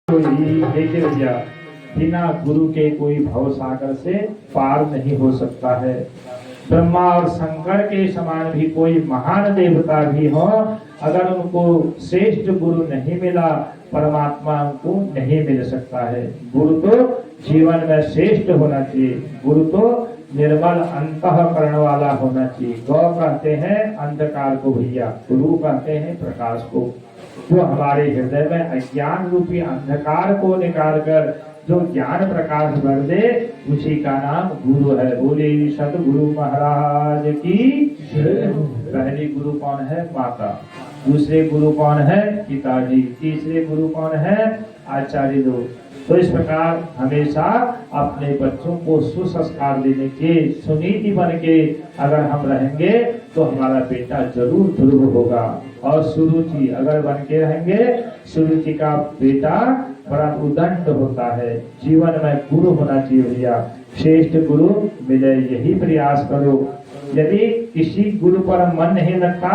कोई देखिए भैया, बिना गुरु के कोई भव सागर से पार नहीं हो सकता है। ब्रह्मा और शंकर के समान भी कोई महान देवता भी हो, अगर उनको श्रेष्ठ गुरु नहीं मिला, परमात्मा उनको नहीं मिल सकता है। गुरु तो जीवन में श्रेष्ठ होना चाहिए। गुरु तो निर्मल अंतःकरण वाला होना चाहिए। गौ कहते हैं अंधकार को भैया, गुरु कहते हैं प्रकाश को। जो हमारे हृदय में अज्ञान रूपी अंधकार को निकाल कर जो ज्ञान प्रकाश भर दे, उसी का नाम गुरु है। बोले सतगुरु महाराज की। पहली गुरु कौन है? माता। दूसरे गुरु कौन है? पिताजी। तीसरे गुरु कौन है? आचार्य लोग। तो इस प्रकार हमेशा अपने बच्चों को सुसंस्कार देने के सुनीति बन के अगर हम रहेंगे तो हमारा बेटा जरूर ध्रुव होगा। और सुरुचि अगर बन के रहेंगे, सुरुचि का बेटा बड़ा उदंड होता है। जीवन में गुरु होना चाहिए भैया, श्रेष्ठ गुरु मिले, यही प्रयास करो। यदि किसी गुरु पर मन नहीं लगता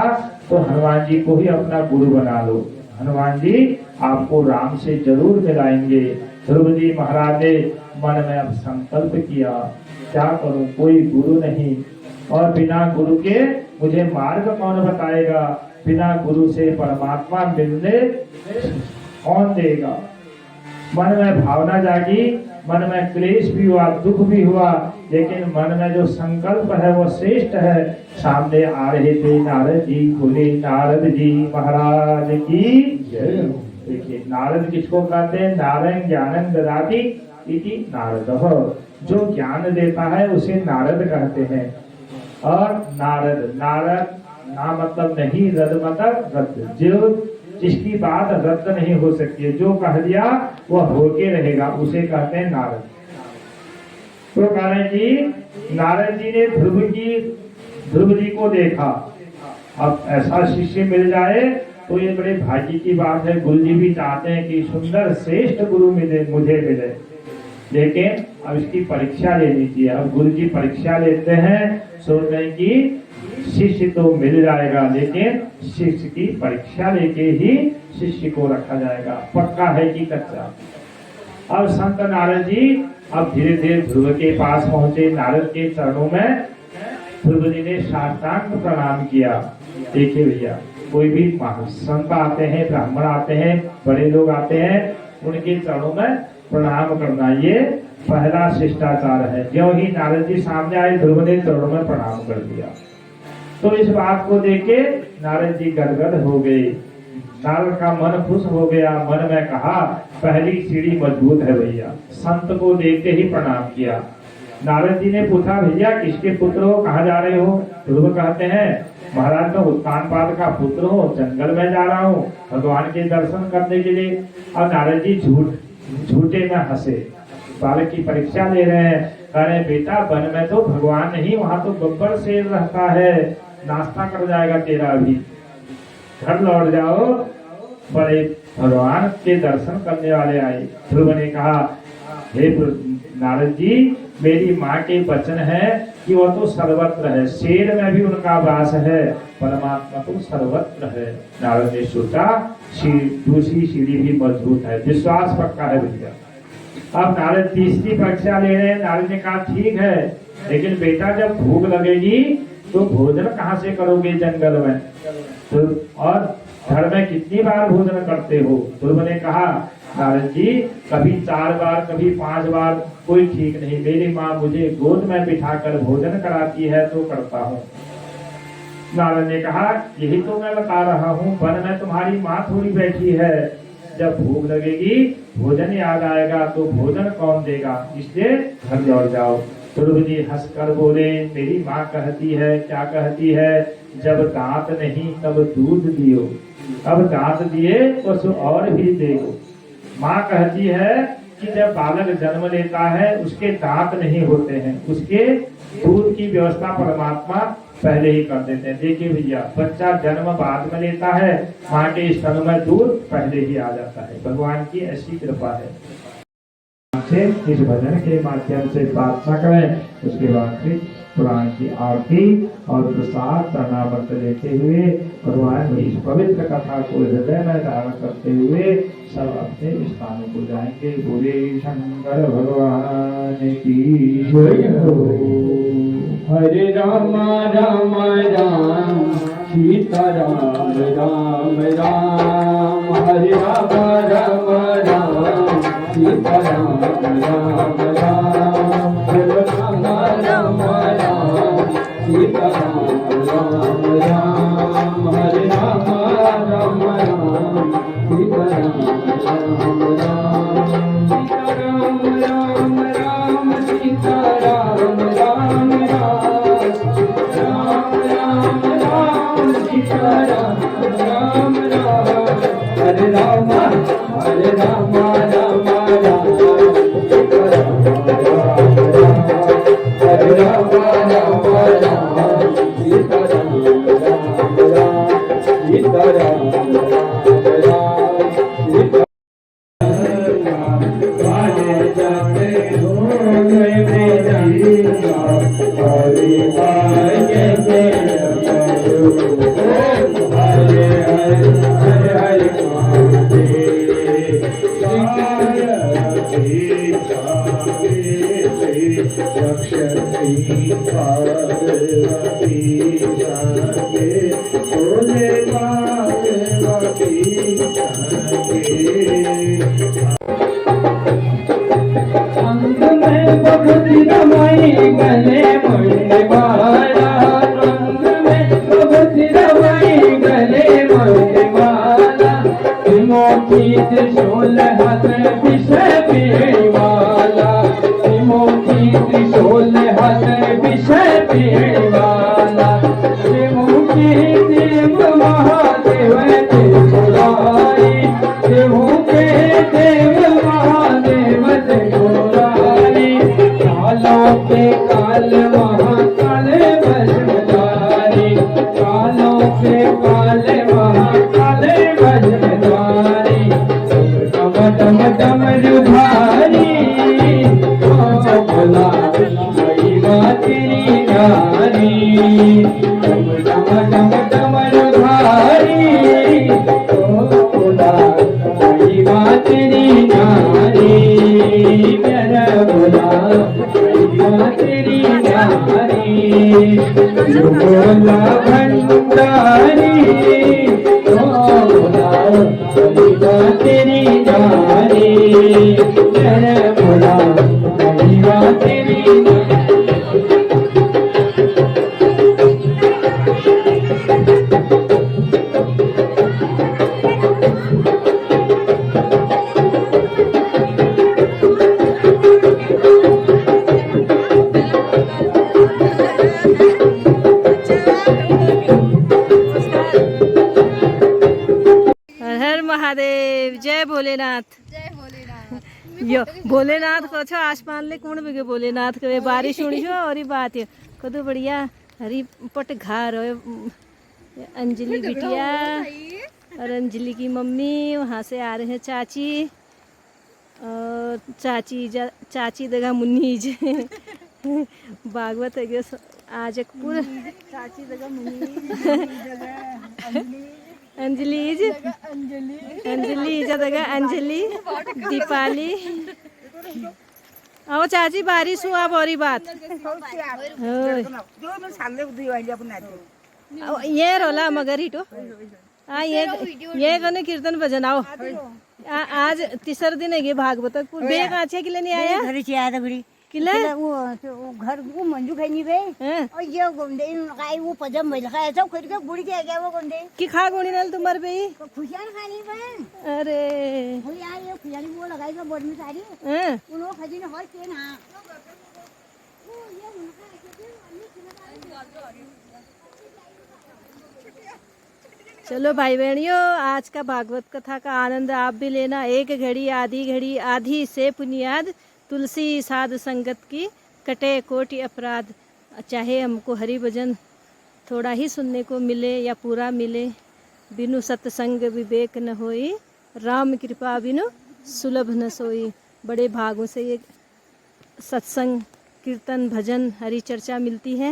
तो हनुमान जी को ही अपना गुरु बना लो। हनुमान जी आपको राम से जरूर मिलाएंगे। ध्रुव जी महाराज ने मन में अब संकल्प किया, क्या करूं, कोई गुरु नहीं, और बिना गुरु के मुझे मार्ग कौन बताएगा? बिना गुरु से परमात्मा मिलने कौन देगा? मन में भावना जागी, मन में क्लेश भी हुआ, दुख भी हुआ, लेकिन मन में जो संकल्प है वो श्रेष्ठ है। सामने आ रहे थे नारद जी। बोले नारद जी महाराज की जय। देखिए नारद किसको कहते हैं? नारायण ज्ञानं ददाति इति नारदः। जो ज्ञान देता है उसे नारद कहते हैं। और नारद, नारद ना मतलब नहीं, रद मतलब रद्द, जो जिसकी बात रद्द नहीं हो सकती है, जो कह दिया वह होके रहेगा, उसे कहते हैं नारद। तो कह रहे जी नारद जी ने ध्रुव जी को देखा। अब ऐसा शिष्य मिल जाए तो ये बड़े भाग्य की बात है। गुरु जी भी चाहते हैं कि सुंदर श्रेष्ठ गुरु मुझे मिले, लेकिन अब इसकी परीक्षा लेनी चाहिए। अब गुरु जी परीक्षा लेते हैं, सोच रहे हैं कि शिष्य तो मिल जाएगा, लेकिन शिष्य की परीक्षा लेके ही शिष्य को रखा जाएगा। पक्का है कि कच्चा? अब संत नारद जी अब धीरे धीरे ध्रुव के पास पहुंचे। नारद के चरणों में ध्रुव जी ने साष्टांग प्रणाम किया। देखिए भैया, कोई भी संत आते हैं, ब्राह्मण आते हैं, बड़े लोग आते हैं, उनके चरणों में प्रणाम करना ये पहला शिष्टाचार है। जो ही नारद जी सामने आए, ध्रुव ने चरणों में प्रणाम कर दिया। तो इस बात को देख के नारद जी गदगद हो गए। नारद का मन खुश हो गया। मन में कहा पहली सीढ़ी मजबूत है भैया। संत को देखते ही प्रणाम किया। नारद जी ने पूछा भैया किसके पुत्र हो, कहाँ जा रहे हो? ध्रुव कहते हैं महाराज मैं उत्तानपाद का पुत्र हूँ, जंगल में जा रहा हूँ भगवान के दर्शन करने के लिए। और नारद जी झूठे में हंसे, बालक की परीक्षा ले रहे हैं। कह रहे बेटा वन में तो भगवान नहीं, वहाँ तो गब्बर शेर रहता है, नाश्ता कर जाएगा तेरा, अभी घर लौट जाओ, बड़े भगवान के दर्शन करने वाले आए। ध्रुव ने कहा हे नारद जी, मेरी माँ के वचन है कि वह तो सर्वत्र है, शेर में भी उनका वास है, परमात्मा तो सर्वत्र है। नारद ने सोचा दूसरी सीढ़ी भी मजबूत है, विश्वास पक्का है भैया। अब नारद तीसरी परीक्षा ले रहे हैं। नारद ने कहा ठीक है, लेकिन बेटा जब भूख लगेगी तो भोजन कहाँ से करोगे जंगल में? तो और घर में कितनी बार भोजन करते हो? ध्रुव ने कहा नारद जी कभी 4 बार, कभी 5 बार, कोई ठीक नहीं। मेरी माँ मुझे गोद में बिठाकर भोजन कराती है तो करता हूँ। नारद ने कहा यही तो मैं बता रहा हूँ, वन में तुम्हारी माँ थोड़ी बैठी है, जब भूख लगेगी भोजन याद आएगा तो भोजन कौन देगा, इसलिए घर लौट जाओ। ध्रुव जी हंसकर बोले मेरी माँ कहती है, क्या कहती है? जब दांत नहीं तब दूध दियो, अब दांत दिए तो और भी दे। माँ कहती है कि जब बालक जन्म लेता है उसके दांत नहीं होते हैं, उसके दूध की व्यवस्था परमात्मा पहले ही कर देते हैं। देखिए भैया, बच्चा जन्म बाद में लेता है, माँ के स्तन में दूध पहले ही आ जाता है। भगवान की ऐसी कृपा है। इस भजन के माध्यम से प्रार्थना करें, उसके बाद फिर पुराण की आरती और प्रसाद प्रणामर्थ लेते हुए भगवान की इस पवित्र कथा को हृदय में धारण करते हुए सब अपने स्थानों को जाएंगे। बोले शंकर भगवान की जय हो। हरे राम राम राम सीता राम राम राम। हरे राम राम राम सीता राम राम राम। हरे राम राम राम सीता राम राम राम। हरे राम राम राम सीता राम राम राम। सीता राम राम राम राम राम सीता राम राम राम। हरे राम राम राम सीता राम राम राम। हरे राम राम राम सीता राम राम राम। सीता राम राम राम सीता अंग में भगवती रमाई गले मुंडे माला। अंग में भगवती रमाई गले मुंडे माला। मोती त्रिशूल हाथ विषय पीड़ी वाला। मोती त्रिशूल हाथ विषय पीड़ी वाला। मोती देव महादेव त्रिपुरारी। देवों के देव महादेव त्रिपुरारी। कालों के काल महाकाल भजनधारी। कालों के काल महाकाल भजनधारी। डम डम डमरुधारी। भोला महिमा तेरी नारी। डम डम डमरुधारी। भोला महिमा तेरी नारी। मेरा भोला महिमा तेरी नारी। भोला भंडारी। भोला महिमा तेरी नारी। मेरा भोला महिमा तेरी नारी। हर हर महादेव। जय भोलेनाथ। यो भोलेनाथ को छो आसमान ले कौन बिगे भोलेनाथ के बारिश उड़ी हो और बात है कदू बढ़िया हरी पट घर हो। अंजलि बिटिया और अंजलि की मम्मी वहाँ से आ रहे हैं चाची और चाची दगा मुन्नी जी भागवत है कि आज एक पूरा चाची जगह मुनी अंजलि अंजलि जगह अंजलि दीपाली। आओ चाची बारिश हुआ बोरी बात ये रोला मगर हिटो हाँ ये कने कीर्तन भजन आओ। आज तीसरा दिन है ये भागवत बेग आछे किले नहीं आया घर से आया था बड़ी किले वो घर वो मंजू खाई नहीं गए और ये गोंदे खाई वो पजम भइल खाया सब खरीद के बुड़ी के गया वो गोंदे की खा गोणी नल तुम्हारे पे खुशियान खानी बहन। अरे वो यार ये खुशियान वो लगाई का बोर्ड में सारी हैं उन लोग खजी ने हर के ना चलो भाई बहनियों आज का भागवत कथा का आनंद आप भी लेना। एक घड़ी आधी से पुनियाद तुलसी साध संगत की कटे कोटि अपराध। चाहे हमको हरि भजन थोड़ा ही सुनने को मिले या पूरा मिले, बिनु सत्संग विवेक न होई, राम कृपा बिनु सुलभ न सोई। बड़े भागों से ये सत्संग कीर्तन भजन हरि चर्चा मिलती है,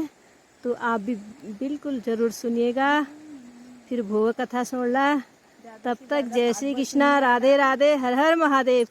तो आप भी बिल्कुल ज़रूर सुनिएगा। फिर भोग कथा सुन ला। तब तक जय श्री कृष्णा, राधे राधे, हर हर महादेव।